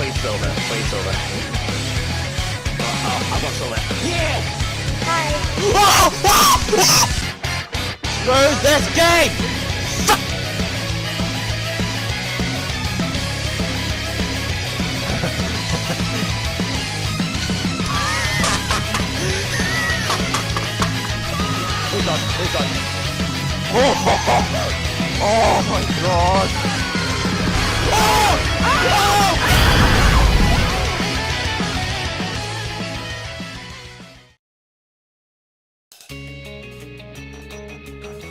Please silver. Please silver. Oh, I got silver. Yeah! Hi. Screw this game! Who's on? Oh my god!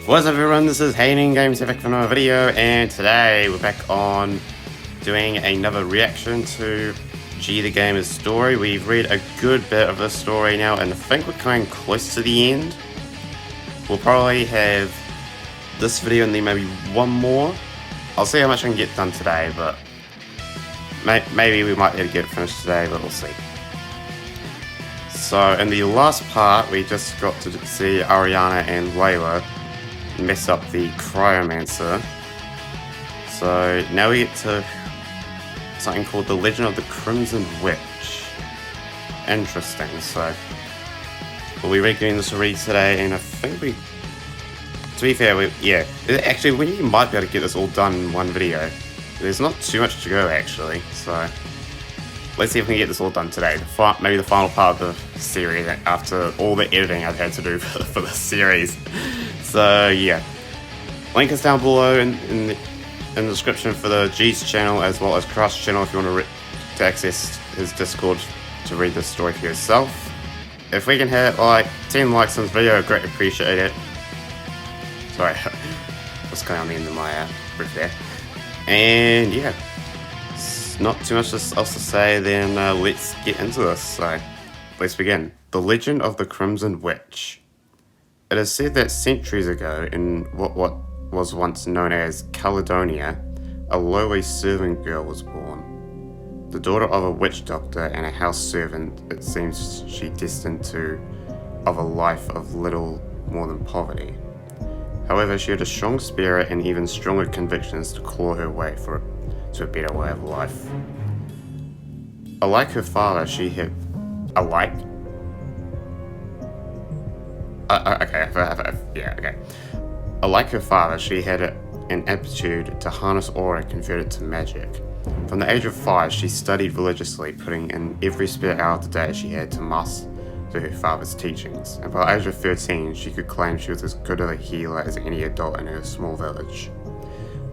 What's up everyone, this is Hayden Games here back for another video, and today we're back on doing another reaction to G the Gamer's story. We've read a good bit of the story now, and I think we're coming close to the end. We'll probably have this video and then maybe one more. I'll see how much I can get done today, but maybe we might be able to get it finished today, but we'll see. So in the last part, we just got to see Ariana and Layla mess up the cryomancer. So now we get to something called the Legend of the Crimson Witch. Interesting. So we'll be reviewing this already today, and I think to be fair, actually we might be able to get this all done in one video. There's not too much to go actually, so let's see if we can get this all done today. Maybe the final part of the series after all the editing I've had to do for the series. So yeah, link is down below in the description for the G's channel as well as Crush's channel if you want to access his Discord to read this story for yourself. If we can hit like 10 likes on this video, I'd greatly appreciate it. Sorry, what's going on the end of my brief there. And yeah, not too much else to say, then let's get into this. So let's begin. The Legend of the Crimson Witch. It is said that centuries ago, in what was once known as Caledonia, a lowly servant girl was born. The daughter of a witch doctor and a house servant, it seems she destined of a life of little more than poverty. However, she had a strong spirit and even stronger convictions to claw her way to a better way of life. Unlike her father, she had Unlike her father, she had an aptitude to harness aura converted to magic. From the age of 5, she studied religiously, putting in every spare hour of the day she had to master her father's teachings. And by the age of 13, she could claim she was as good a healer as any adult in her small village.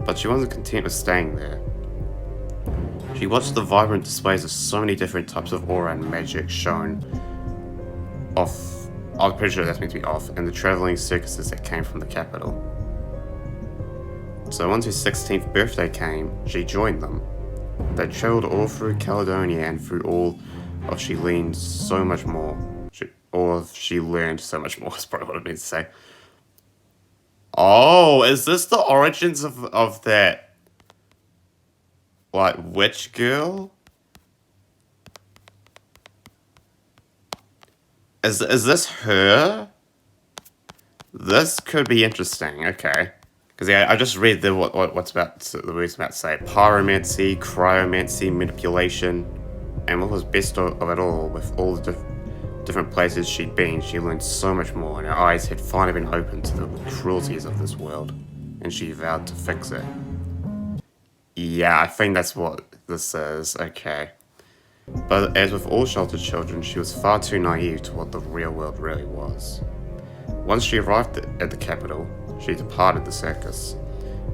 But she wasn't content with staying there. She watched the vibrant displays of so many different types of aura and magic shown off. I'm pretty sure that's meant to be off, in the travelling circuses that came from the capital. So once her 16th birthday came, she joined them. They travelled all through Caledonia and through all of she learned so much more. She learned so much more is probably what I meant to say. Oh, is this the origins of that, like, witch girl? Is this her? This could be interesting. Okay, because yeah, I just read the words about to say: pyromancy, cryomancy, manipulation, and what was best of it all, with all the different places she'd been, she learned so much more, and her eyes had finally been opened to the cruelties of this world, and she vowed to fix it. Yeah, I think that's what this is. Okay. But as with all sheltered children, she was far too naive to what the real world really was. Once she arrived at the capital, she departed the circus.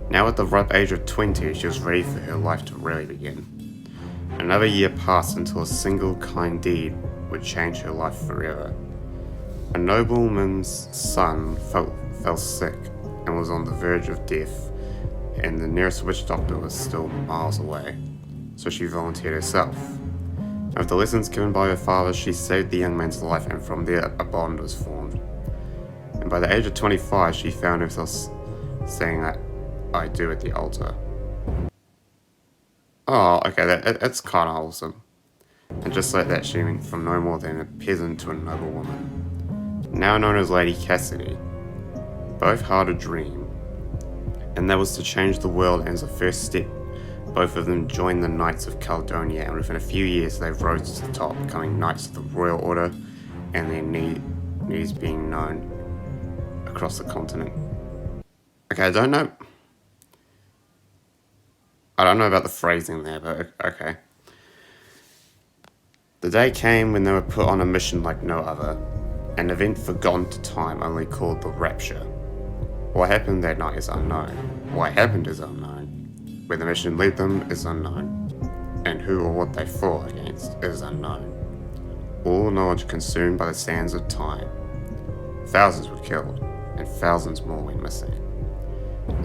Now at the ripe age of 20, she was ready for her life to really begin. Another year passed until a single kind deed would change her life forever. A nobleman's son fell sick and was on the verge of death, and the nearest witch doctor was still miles away, so she volunteered herself. With the lessons given by her father, she saved the young man's life, and from there a bond was formed. And by the age of 25, she found herself saying that I do at the altar. Oh, okay, that's kind of wholesome. And just like that, she went from no more than a peasant to a noble woman, now known as Lady Cassidy. Both had a dream, and that was to change the world, and as a first step Both of them joined the Knights of Caledonia, and within a few years they rose to the top, becoming Knights of the Royal Order, and their news being known across the continent. Okay, I don't know about the phrasing there, but okay. The day came when they were put on a mission like no other, an event forgotten to time only called the Rapture. What happened that night is unknown. What happened is unknown. Where the mission led them is unknown. And who or what they fought against is unknown. All knowledge consumed by the sands of time. Thousands were killed, and thousands more went missing.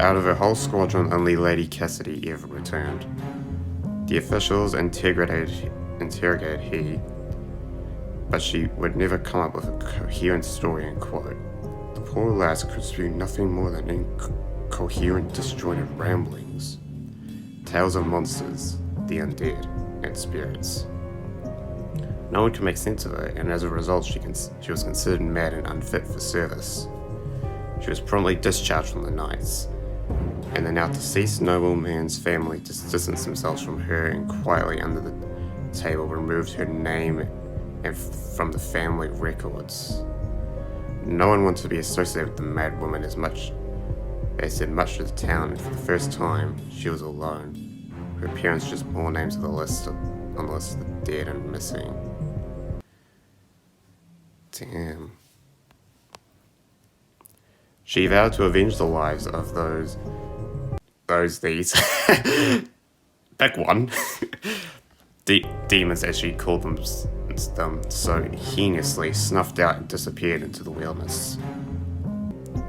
Out of her whole squadron, only Lady Cassidy ever returned. The officials interrogated he, but she would never come up with a coherent story and quote. The poor lass could spew nothing more than incoherent, disjointed ramblings. Tales of monsters, the undead, and spirits. No one could make sense of her, and as a result she was considered mad and unfit for service. She was promptly discharged from the Knights, and the now deceased nobleman's family distanced themselves from her and quietly under the table removed her name and from the family records. No one wanted to be associated with the mad woman as much as said much to the town, and for the first time she was alone. Her appearance just more names on the list of the dead and missing. Damn. She vowed to avenge the lives of these pick one demons, as she called them so heinously, snuffed out and disappeared into the wilderness.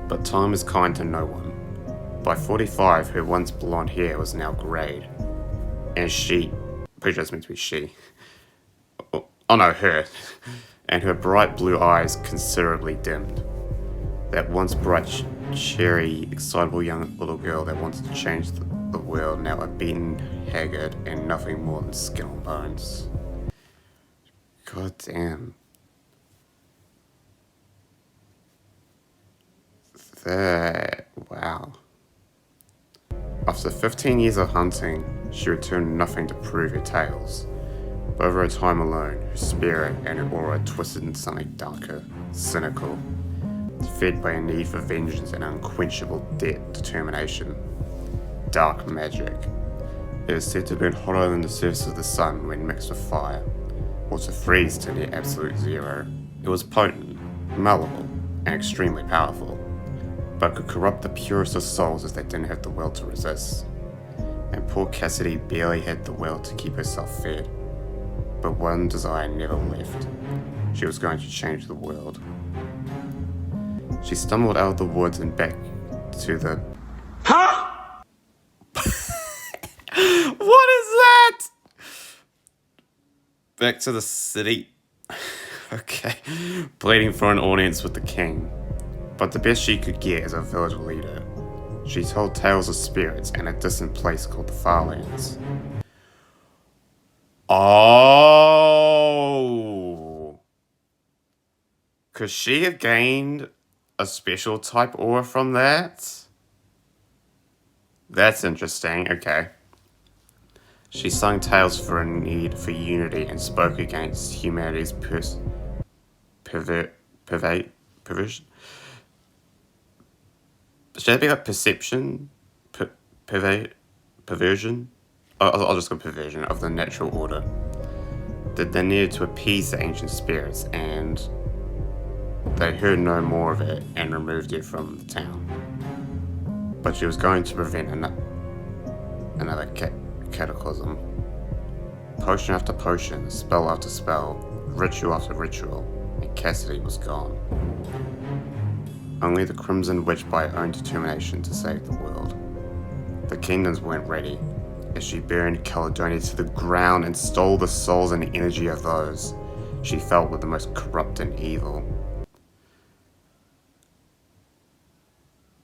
But time is kind to no one. By 45, her once blonde hair was now greyed, and pretty sure it's meant to be she. Oh no, her. And her bright blue eyes considerably dimmed. That once bright, cheery, excitable young little girl that wanted to change the world, now a beaten, haggard, and nothing more than skin and bones. God damn. Wow. After 15 years of hunting, she returned nothing to prove her tales. But over her time alone, her spirit and her aura twisted into something darker, cynical, fed by a need for vengeance and unquenchable determination. Dark magic. It is said to burn hotter than the surface of the sun when mixed with fire, or to freeze to near absolute zero. It was potent, malleable, and extremely powerful, but could corrupt the purest of souls if they didn't have the will to resist. And poor Cassidy barely had the will to keep herself fed. But one desire never left. She was going to change the world. She stumbled out of the woods and back to the... Huh? What is that? Back to the city. Okay. Pleading for an audience with the king. But the best she could get is a village leader. She told tales of spirits and a distant place called the Farlands. Oh! Could she have gained a special type aura from that? That's interesting, okay. She sung tales for a need for unity and spoke against humanity's perversion. Should that be like perception? Perversion? I'll just go perversion of the natural order. That they needed to appease the ancient spirits, and they heard no more of it and removed it from the town. But she was going to prevent another cataclysm. Potion after potion, spell after spell, ritual after ritual, and Cassidy was gone. Only the Crimson Witch by her own determination to save the world. The kingdoms weren't ready, as she burned Caledonia to the ground and stole the souls and energy of those she felt were the most corrupt and evil.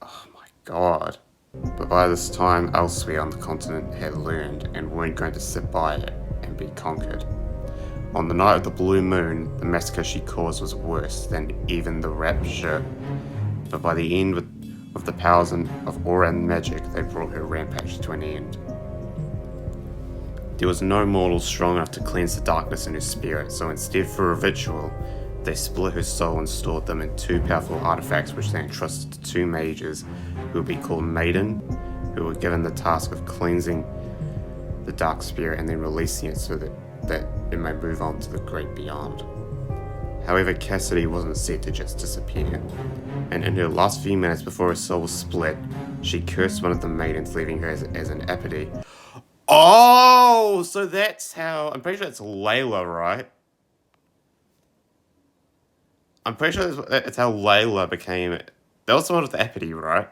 Oh my god. But by this time, elsewhere on the continent had learned and weren't going to sit by it and be conquered. On the night of the blue moon, the massacre she caused was worse than even the rapture. But by the end, with the powers of aura and magic, they brought her rampage to an end. There was no mortal strong enough to cleanse the darkness in her spirit, so instead, for a ritual, they split her soul and stored them in 2 powerful artifacts which they entrusted to 2 mages who would be called Maiden, who were given the task of cleansing the dark spirit and then releasing it so that it may move on to the great beyond. However, Cassidy wasn't set to just disappear, and in her last few minutes before her soul was split, she cursed one of the maidens, leaving her as an epity. Oh, so that's how... I'm pretty sure it's Layla, right? I'm pretty sure that's how Layla became... That was the one with the epity, right?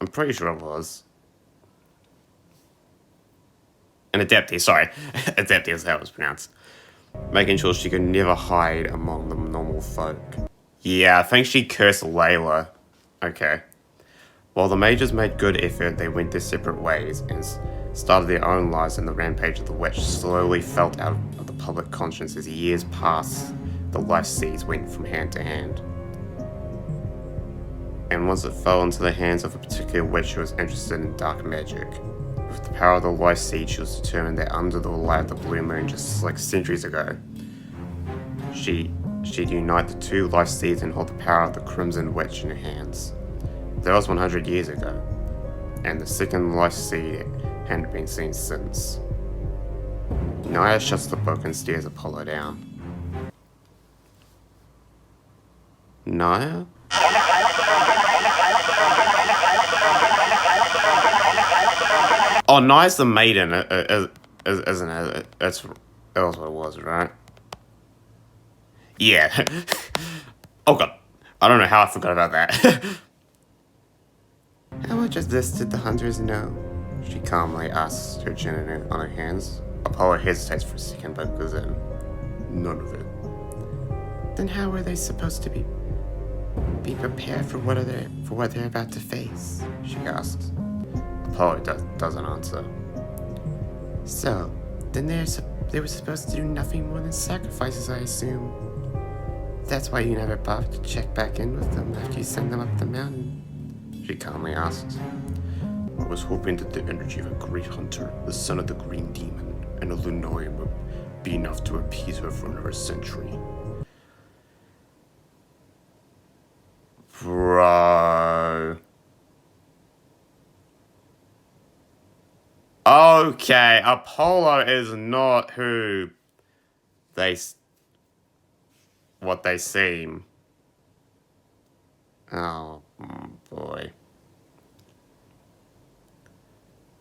I'm pretty sure it was. An adepti, sorry. Adepti is how it was pronounced. Making sure she could never hide among the normal folk. Yeah, I think she cursed Layla. Okay. While the mages made good effort, they went their separate ways and started their own lives, and the rampage of the witch slowly felt out of the public conscience as years passed. The life seeds went from hand to hand. And once it fell into the hands of a particular witch who was interested in dark magic. With the power of the life seed, she was determined that under the light of the blue moon, just like centuries ago, she'd unite the 2 life seeds and hold the power of the Crimson Witch in her hands. That was 100 years ago, and the second life seed hadn't been seen since. Naya shuts the book and stares Apollo down. Naya? Oh, Naya's the maiden, isn't it? That was what it was, right? Yeah. Oh god. I don't know how I forgot about that. How much of this did the hunters know? She calmly asks, her chin on her hands. Apollo hesitates for a second, but goes in. None of it. Then how were they supposed to be prepared for what they're about to face? She asks. Apollo doesn't answer. So, then they were supposed to do nothing more than sacrifices, I assume. That's why you never bothered to check back in with them after you send them up the mountain, she calmly asks. I was hoping that the energy of a great hunter, the son of the green demon, and a Lunarian would be enough to appease her for another century. Bro. Okay, Apollo is not who what they seem. Oh, boy.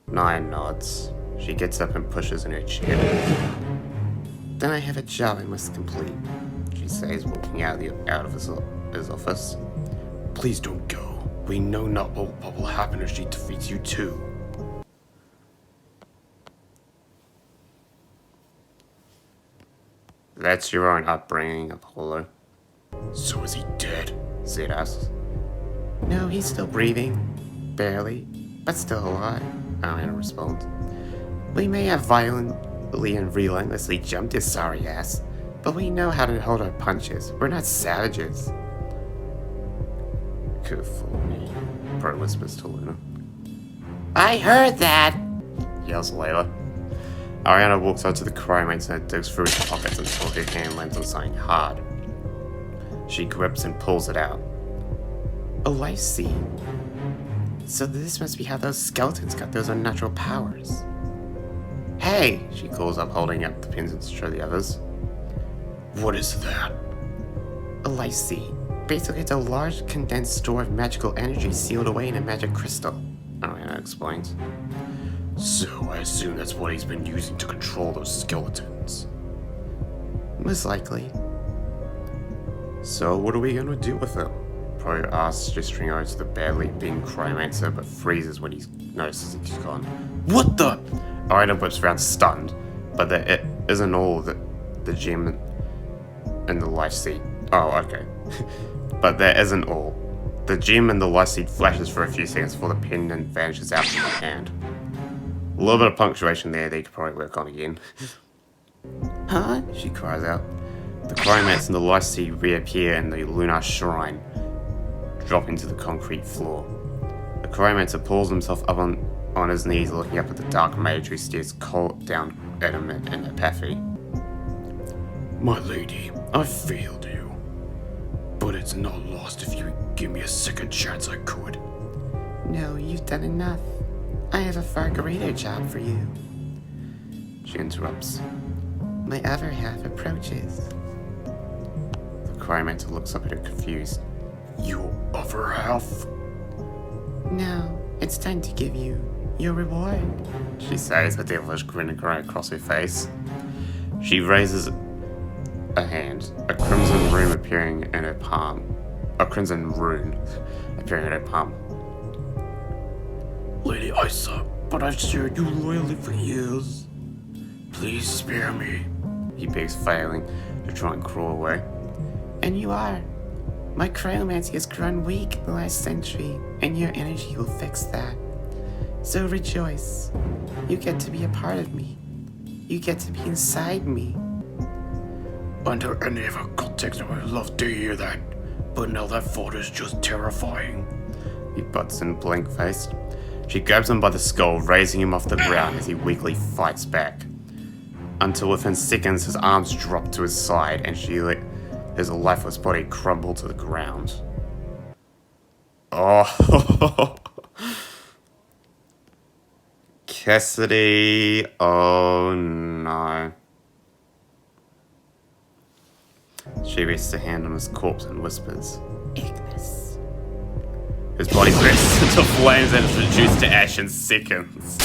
Naya nods. She gets up and pushes in her chair. Then I have a job I must complete, she says, walking out of his office. Please don't go. We know not what will happen if she defeats you too. That's your own upbringing, Apollo. So is he dead? Zed asks. No, he's still breathing. Barely. But still alive, Ariana responds. We may have violently and relentlessly jumped his sorry ass, but we know how to hold our punches. We're not savages. Could have fooled me, Pro whispers to Luna. I heard that, yells Layla. Ariana walks out to the cryomates and digs through his pockets until her hand lands on something hard. She grips and pulls it out. A life seed. So this must be how those skeletons got those unnatural powers. Hey, she calls up, holding up the pendant to show the others. What is that? A life seed. Basically, it's a large condensed store of magical energy sealed away in a magic crystal, Ariana explains. So I assume that's what he's been using to control those skeletons. Most likely. So what are we gonna do with him? Pro asks, gesturing over to the badly beaten cryomancer, but freezes when he notices he's gone. What the? Ariana whips around stunned, but that isn't all the gem and the life seed. Oh, okay. But that isn't all. The gem and the life seed flashes for a few seconds before the pendant vanishes out from her hand. A little bit of punctuation there they could probably work on again. Huh? She cries out. The cryomancer and the life seed reappear in the lunar shrine, dropping to the concrete floor. The cryomancer pulls himself up on his knees looking up at the dark mage who stares cold down at him in apathy. My lady, I failed you. But it's not lost if you give me a second chance I could. No, you've done enough. I have a far greater job for you. She interrupts. My other half approaches. The cryomancer looks up at her confused. Your other half? Now, it's time to give you your reward, she says, a devilish grin growing across her face. She raises a hand, a crimson rune appearing in her palm. Lady Isa, but I've served you loyally for years. Please spare me. He begs, failing to try and crawl away. And you are. My cryomancy has grown weak the last century, and your energy will fix that. So rejoice. You get to be a part of me. You get to be inside me. Under any other context, I would love to hear that. But now that thought is just terrifying. He butts in blank-faced. She grabs him by the skull, raising him off the ground as he weakly fights back. Until within seconds, his arms drop to his side and she let his lifeless body crumble to the ground. Oh, Cassidy, oh no. She rests her hand on his corpse and whispers, Ignis. His body bursts into flames and is reduced to ash in seconds.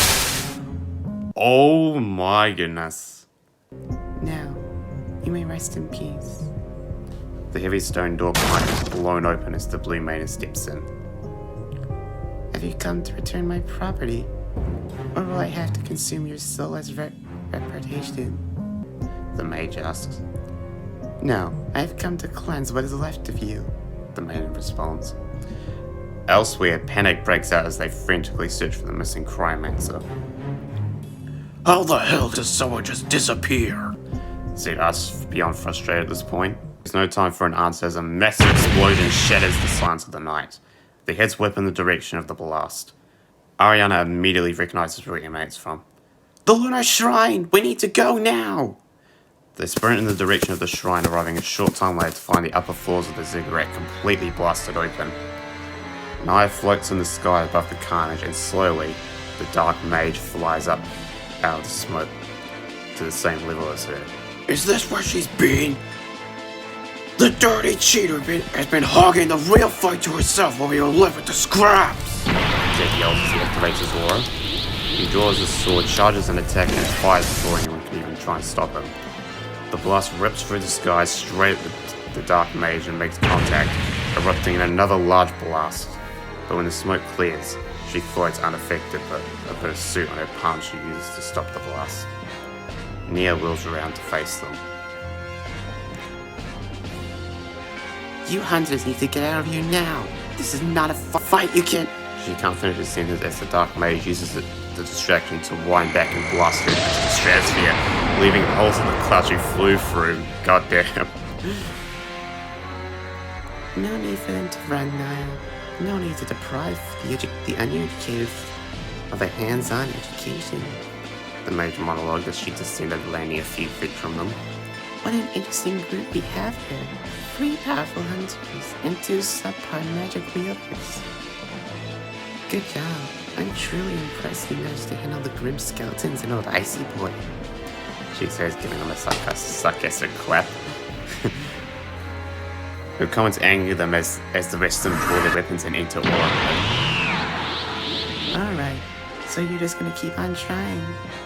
Oh my goodness. Now, you may rest in peace. The heavy stone door behind is blown open as the blue maiden steps in. Have you come to return my property? Or will I have to consume your soul as reputation? The mage asks. No, I have come to cleanse what is left of you, the maiden responds. Elsewhere, panic breaks out as they frantically search for the missing cryomancer. How the hell does someone just disappear? Zed asks, beyond frustrated at this point. There's no time for an answer as a massive explosion shatters the silence of the night. The heads whip in the direction of the blast. Ariana immediately recognizes where it emanates from. The Lunar Shrine! We need to go now! They sprint in the direction of the shrine, arriving a short time later to find the upper floors of the ziggurat completely blasted open. Naya floats in the sky above the carnage, and slowly, the dark mage flies up out of the smoke to the same level as her. Is this where she's been? The dirty cheater has been hogging the real fight to herself while we all live with the scraps! Zed yells as he activates his aura. He draws his sword, charges an attack, and fires before anyone can even try and stop him. The blast rips through the sky straight at the dark mage and makes contact, erupting in another large blast. But when the smoke clears, she floats unaffected, but a bit of soot on her palm she uses to stop the blast. Nia wheels around to face them. You hunters need to get out of here now. This is not a fight you can... She can't finish her sentence as the dark mage uses the distraction to wind back and blast her into the stratosphere, leaving holes in the clouds she flew through. Goddamn. No need for them to run now. No need to deprive the uneducated of a hands-on education. The mage monologued as she descended, landing a few feet from them. What an interesting group we have here. 3 powerful hunters and 2 subpar magic wielders. Good job. I'm truly impressed you managed to handle the grim skeletons and old Icy Boy. She says, giving them a sarcastic clap. Her comments anger them as the rest of them pull their weapons and enter aura. Alright, so you're just gonna keep on trying,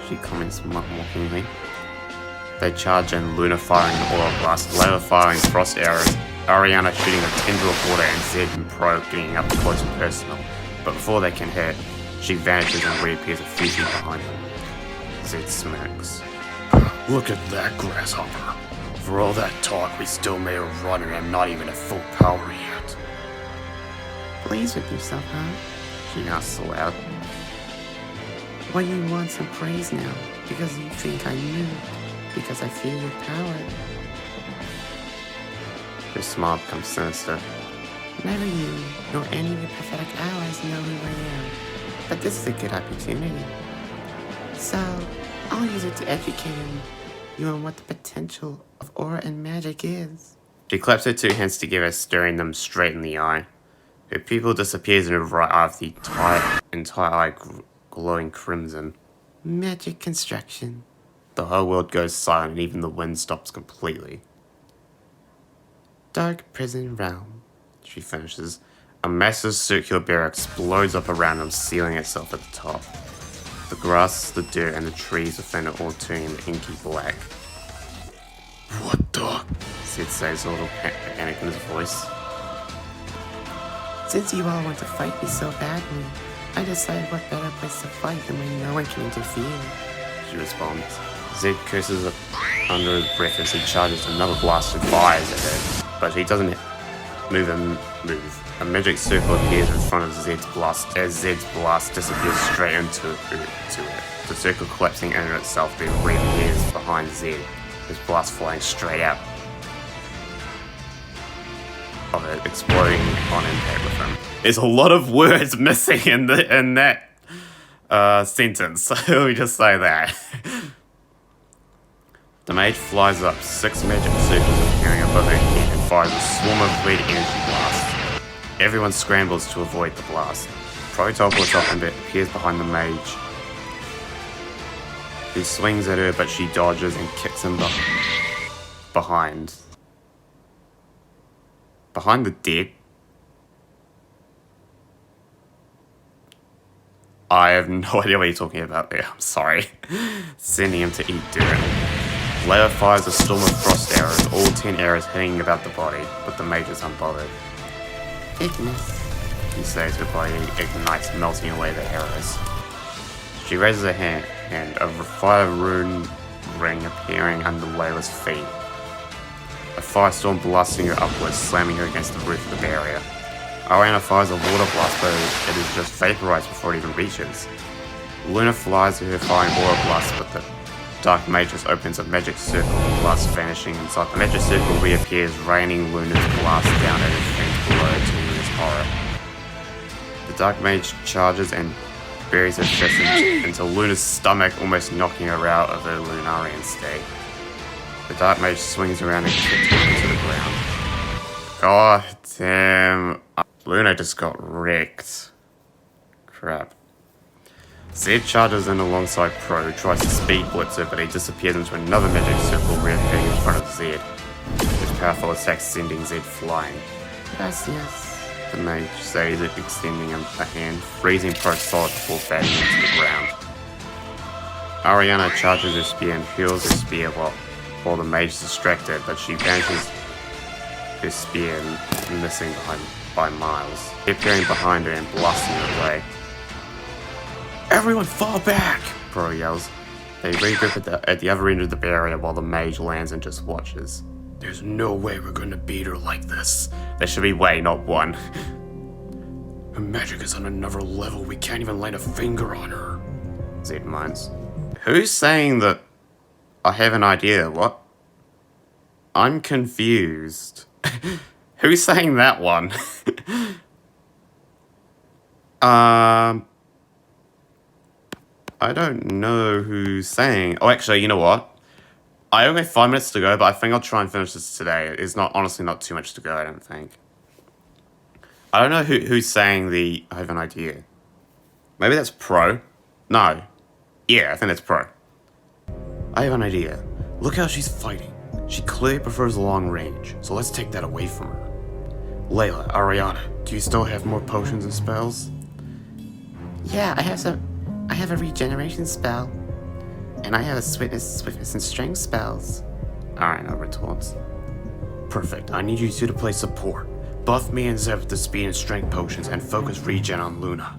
she comments mockingly. They charge in, Luna firing an aura blast, Layla firing frost arrows, Ariana shooting a tendril of water, and Zed and Pro getting up close and personal. But before they can hit, she vanishes and reappears a few feet behind them. Zed smirks. Look at that, grasshopper. For all that talk, we still made a run and I'm not even at full power yet. Pleased with yourself, huh? She asks aloud. Why you want some praise now? Because you think I'm new? Because I feel your power? Her smile becomes sinister. Neither you, nor any of your pathetic allies know who I am. but this is a good opportunity. So, I'll use it to educate you on what the potential of aura and magic is. She claps her two hands together, staring them straight in the eye. Her pupil disappears in her right eye, the entire eye glowing crimson. Magic construction. The whole world goes silent, and even the wind stops completely. Dark prison realm, she finishes. A massive circular barrier explodes up around them, sealing itself at the top. The grass, the dirt, and the trees within it all turn inky black. What the? Sid says, a little panic in his voice. Since you all want to fight me so badly, I decided what better place to fight than where no one can interfere, she responds. Zed curses under his breath as he charges another blast and fires at it, but he doesn't move. A magic circle appears in front of Zed's blast as Zed's blast disappears straight into it. The circle collapsing into itself then reappears behind Zed, his blast flying straight out of it, exploding on impact with him. There's a lot of words missing in that sentence, so let me just say that. The mage flies up, 6 magic circles appearing above her head and fires a swarm of red energy blasts. Everyone scrambles to avoid the blast. Pro teleports up and appears behind the mage. He swings at her, but she dodges and kicks him behind. Behind the dead? I have no idea what you're talking about there, I'm sorry. Sending him to eat dirt. Leia fires a storm of frost arrows, all 10 arrows hitting about the body, but the mage is unbothered. Ignis, he says, her body ignites, melting away the arrows. She raises her hand, a fire rune ring appearing under Leila's feet. A firestorm blasting her upwards, slamming her against the roof of the barrier. Ariana fires a water blast, but it is just vaporized before it even reaches. Luna flies to her firing aura blast, but the dark mage just opens a magic circle, the blast vanishing inside. The magic circle reappears, raining Luna's blast down at her feet below to Luna's horror. The dark mage charges and buries her fist into Luna's stomach, almost knocking her out of her Lunarian state. The dark mage swings around and kicks her into the ground. God damn. Luna just got wrecked. Crap. Zed charges in alongside Pro, who tries to speed blitz her, but he disappears into another magic circle reappearing in front of Zed. His powerful attack sending Zed flying. Gracias, the mage says it, extending him a hand, freezing Pro solid before batting into the ground. Ariana charges her spear and hurls her spear while the mage is distracted, but she vanishes her spear missing by miles, appearing behind her and blasting her away. Everyone fall back! Pro yells. They regroup at the other end of the barrier while the mage lands and just watches. There's no way we're gonna beat her like this. There should be way, not one. Her magic is on another level. We can't even light a finger on her. Zed minds. Who's saying that I have an idea? What? I'm confused. Who's saying that one? I don't know who's saying. Oh, actually, you know what? I only have 5 minutes to go, but I think I'll try and finish this today. It's honestly not too much to go, I don't think. I don't know who's saying the I have an idea. Maybe that's Pro? No. Yeah, I think that's Pro. I have an idea. Look how she's fighting. She clearly prefers long range, so let's take that away from her. Layla, Ariana, do you still have more potions and spells? Yeah, I have a regeneration spell. And I have a swiftness and strength spells. Ariana retorts. Perfect, I need you two to play support. Buff me and Zeb with the speed and strength potions and focus regen on Luna.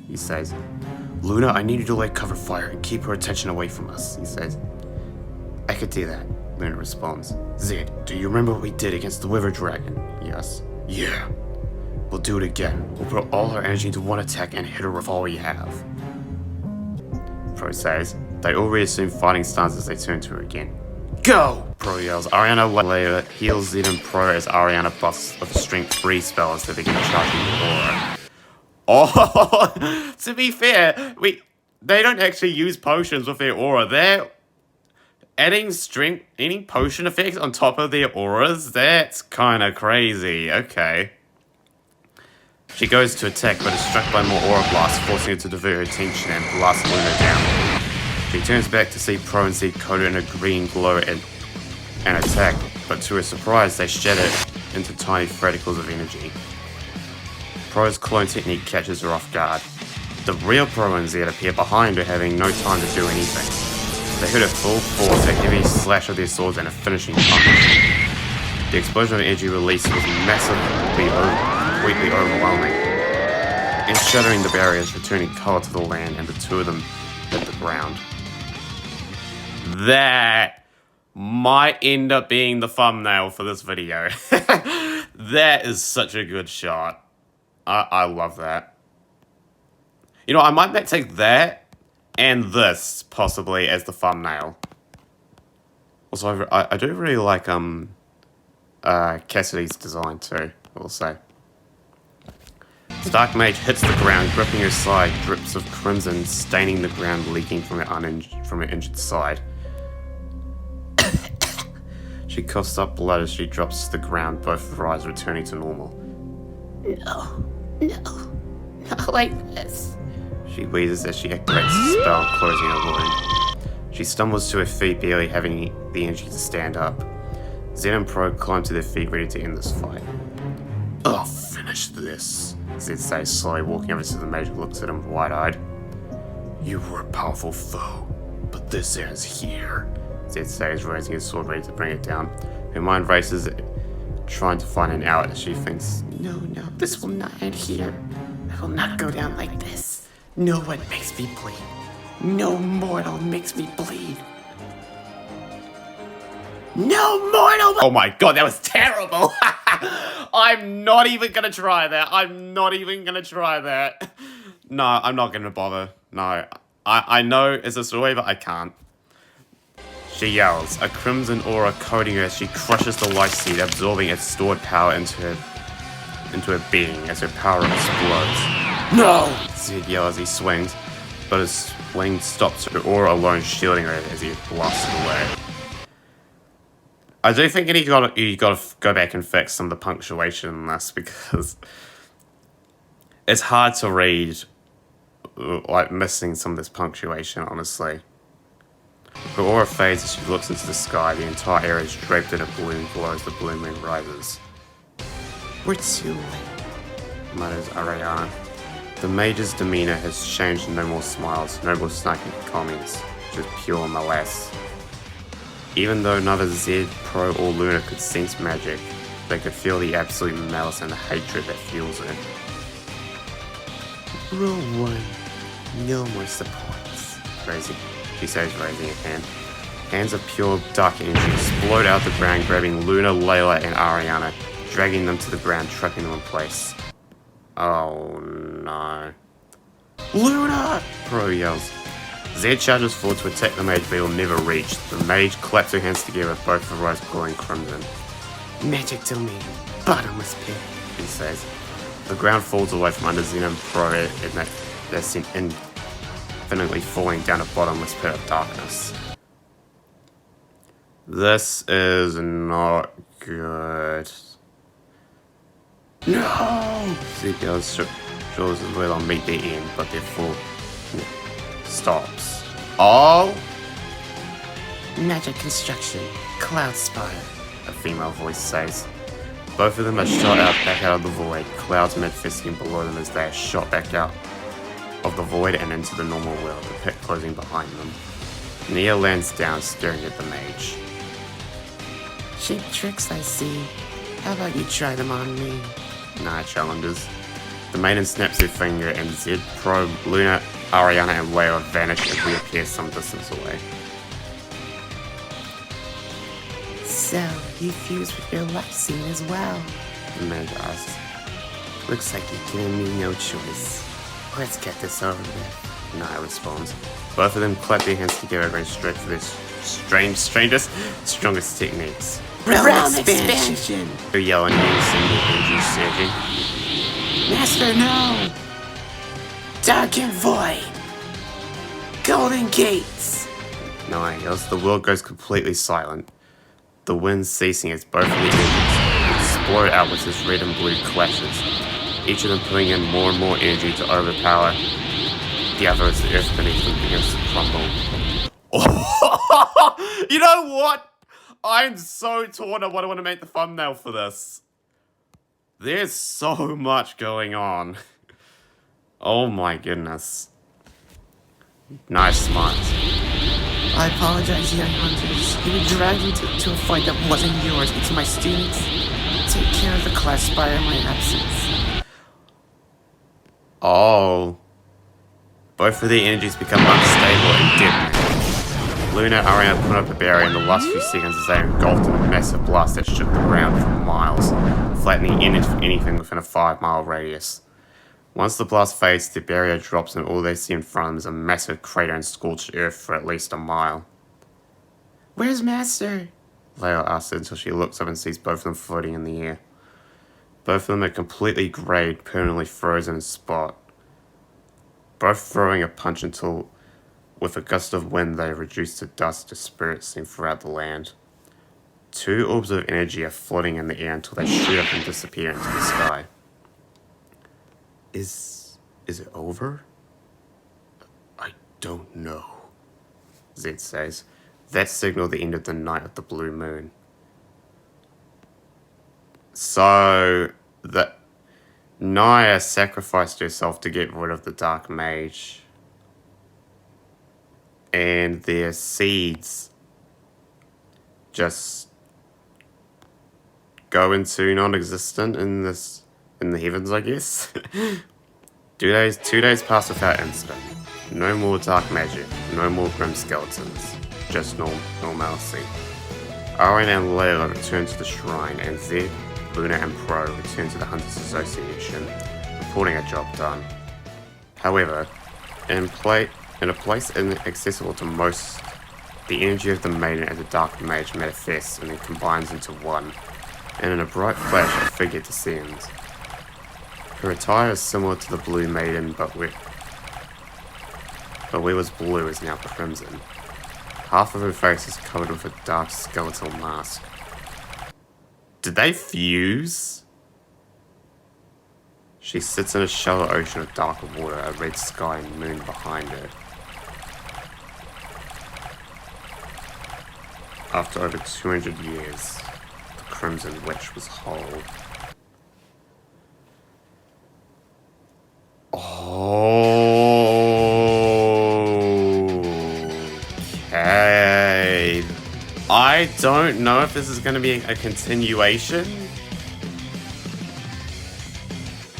He says. Luna, I need you to lay cover fire and keep her attention away from us, he says. I could do that, Luna responds. Zed, do you remember what we did against the Wither Dragon? Yes. Yeah. We'll do it again. We'll put all our energy into one attack and hit her with all we have. Pro says. They all reassume fighting stance as they turn to her again. Go! Pro yells. Ariana later heals Zed and Pro as Ariana buffs with a strength 3 spell as they begin charging the aura. Oh, to be fair, they don't actually use potions with their aura. They're adding potion effects on top of their auras. That's kind of crazy. Okay. She goes to attack, but is struck by more aura blasts, forcing her to divert her attention and blast Luna down. She turns back to see Pro and Zed coated in a green glow and attack, but to her surprise, they shatter into tiny particles of energy. Pro's clone technique catches her off guard. The real Pro and Zed appear behind her, having no time to do anything. They hit her full force, a heavy slash of their swords and a finishing punch. The explosion of energy released was massively, completely overwhelming, and shattering the barriers, returning color to the land, and the two of them hit the ground. That might end up being the thumbnail for this video. That is such a good shot. I love that. You know, I might take that and this, possibly, as the thumbnail. Also, I do really like, Cassidy's design, too, I will say. The Dark Mage hits the ground, gripping her side, drips of crimson staining the ground, leaking from her injured side. She coughs up blood as she drops to the ground, both of her eyes returning to normal. No, not like this. She wheezes as she activates the spell, closing her wound. She stumbles to her feet, barely having the energy to stand up. Zed and Pro climb to their feet, ready to end this fight. I'll finish this, Zed says, slowly walking over to the mage who looks at him wide-eyed. You were a powerful foe, but this ends here, Zed says, raising his sword ready to bring it down. Her mind races, trying to find an outlet as she thinks, No, this will not end here. I will not go down like this. No one makes me bleed. No mortal makes me bleed. No mortal. Oh my god, that was terrible! I'm not even gonna try that. No, I'm not gonna bother. No. I know it's a story, but I can't. She yells, a crimson aura coating her as she crushes the light seed, absorbing its stored power into her being as her power explodes. No! Zed yells as he swings, but his swing stops her aura alone, shielding her as he blasts it away. I do think you gotta go back and fix some of the punctuation in this, because it's hard to read, like, missing some of this punctuation, honestly. Her aura fades as she looks into the sky. The entire area is draped in a blue glow as the blue moon rises. We're too late, Mutters Ariana. The mage's demeanor has changed. No more smiles, no more snarky comments, just pure malice. Even though neither Zed, Pro, or Luna could sense magic, they could feel the absolute malice and the hatred that fuels it. Rule 1. No more supports. She says, raising her hand. Hands of pure dark energy explode out the ground, grabbing Luna, Layla, and Ariana, dragging them to the ground, trapping them in place. Oh no. Luna! Pro yells. Zed charges forward to attack the mage, but he'll never reach. The mage claps her hands together, both her eyes glowing crimson. Magic domain. Bottomless pit. She says. The ground falls away from under Zed and Pro, and they're sent infinitely falling down a bottomless pit of darkness. This is not good. No! Zed yells, shows as well on meet their end, but their fall stops. Oh! Magic construction. Cloud spire. A female voice says. Both of them are shot back out of the void, clouds manifesting below them as they are shot back out of the void and into the normal world, the pit closing behind them. Nia lands down, staring at the mage. Cheap tricks, I see. How about you try them on me? Nia challenges. The maiden snaps her finger and Zed, Pro, Luna, Ariana, and Layla vanish and reappear some distance away. So, you fuse with your life scene as well. The mage asks. Looks like you're giving me no choice. Let's get this over with. Nia responds. Both of them clap their hands together, going straight for their strangest, strongest techniques. Realm expansion! They're yelling in unison with energy surging. Master, no! Dark and void. Golden gates. As the world goes completely silent, the wind ceasing as both of the engines explode outwards as red and blue clashes, each of them putting in more and more energy to overpower the other as the earth beneath them begins to crumble. You know what? I'm so torn on what I want to make the thumbnail for this. There's so much going on. Oh my goodness. Nice smiles. I apologize, young hunters. You were dragged into a fight that wasn't yours. It's my students. Take care of the class spire in my absence. Oh. Both of the energies become unstable and detonate. Luna and Ariana put up a barrier in the last few seconds as they engulfed in a massive blast that shook the ground for miles, flattening anything within a 5-mile radius. Once the blast fades, the barrier drops and all they see in front of them is a massive crater and scorched earth for at least a mile. Where's Master? Layla asks until she looks up and sees both of them floating in the air. Both of them are completely grayed, permanently frozen in spot. Both throwing a punch until, with a gust of wind, they reduce to dust as spirits seen throughout the land. 2 orbs of energy are floating in the air until they shoot up and disappear into the sky. Is it over? I don't know, Zed says. That signaled the end of the night of the blue moon. So, Naya sacrificed herself to get rid of the dark mage. And their seeds just go into non-existent in the heavens, I guess. 2 days pass without incident. No more dark magic, no more grim skeletons, just normalcy. Aaron and Layla return to the shrine, and Zed, Luna, and Pro return to the Hunters Association, reporting a job done. However, in a place inaccessible to most, the energy of the maiden and the dark mage manifests and then combines into one, and in a bright flash a figure descends. Her attire is similar to the blue maiden, but where was blue is now crimson. Half of her face is covered with a dark skeletal mask. Did they fuse? She sits in a shallow ocean of dark water, a red sky and moon behind her. After over 200 years, the Crimson Witch was whole. Okay. I don't know if this is going to be a continuation,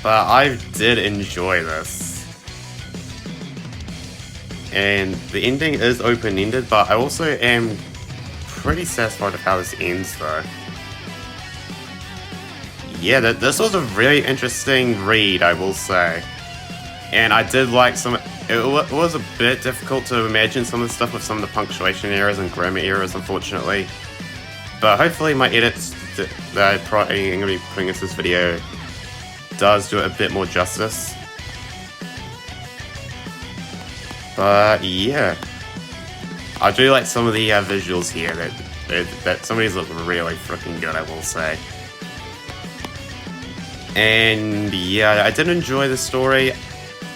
but I did enjoy this. And the ending is open-ended, but I also am pretty satisfied with how this ends, though. Yeah, this was a really interesting read, I will say. And I did like some... It was a bit difficult to imagine some of the stuff with some of the punctuation errors and grammar errors, unfortunately. But hopefully my edits that I'm going to be putting into this video does do it a bit more justice. But yeah, I do like some of the visuals here. That some of these look really freaking good, I will say. And yeah, I did enjoy the story.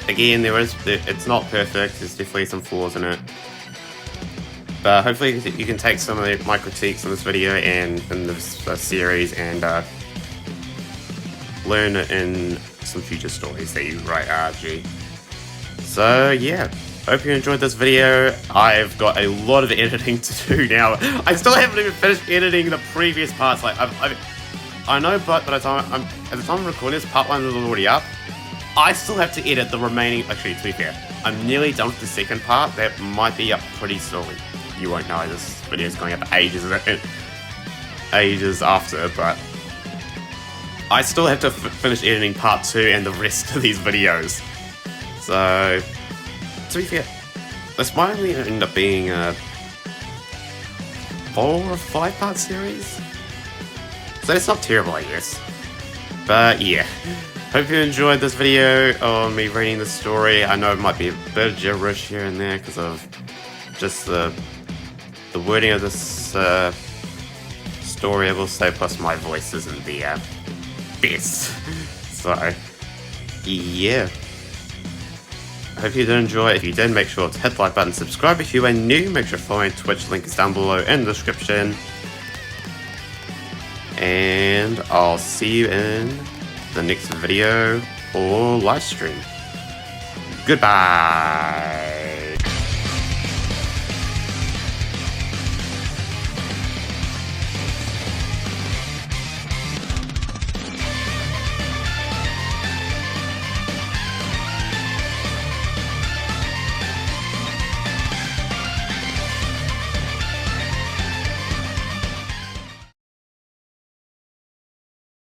Again, it's not perfect. There's definitely some flaws in it. But hopefully you can take some of my critiques in this video and in this series and learn in some future stories that you write, RG. So yeah, hope you enjoyed this video. I've got a lot of editing to do now. I still haven't even finished editing the previous parts. Like I know, but by the time at the time of recording this, part 1 is already up. I still have to edit the remaining. Actually, to be fair, I'm nearly done with the second part. That might be up pretty soon. You won't know, this video is going up ages after, but I still have to finish editing part 2 and the rest of these videos. So, to be fair, this might only end up being a 4 or 5 part series. So it's not terrible, I guess. But yeah. Hope you enjoyed this video of me reading the story. I know it might be a bit gibberish here and there because of just the wording of this story, I will say, plus my voice isn't the best. So, yeah. I hope you did enjoy. If you did, make sure to hit the like button, subscribe if you are new, make sure to follow my Twitch, link is down below in the description. And I'll see you in the next video or live stream. Goodbye!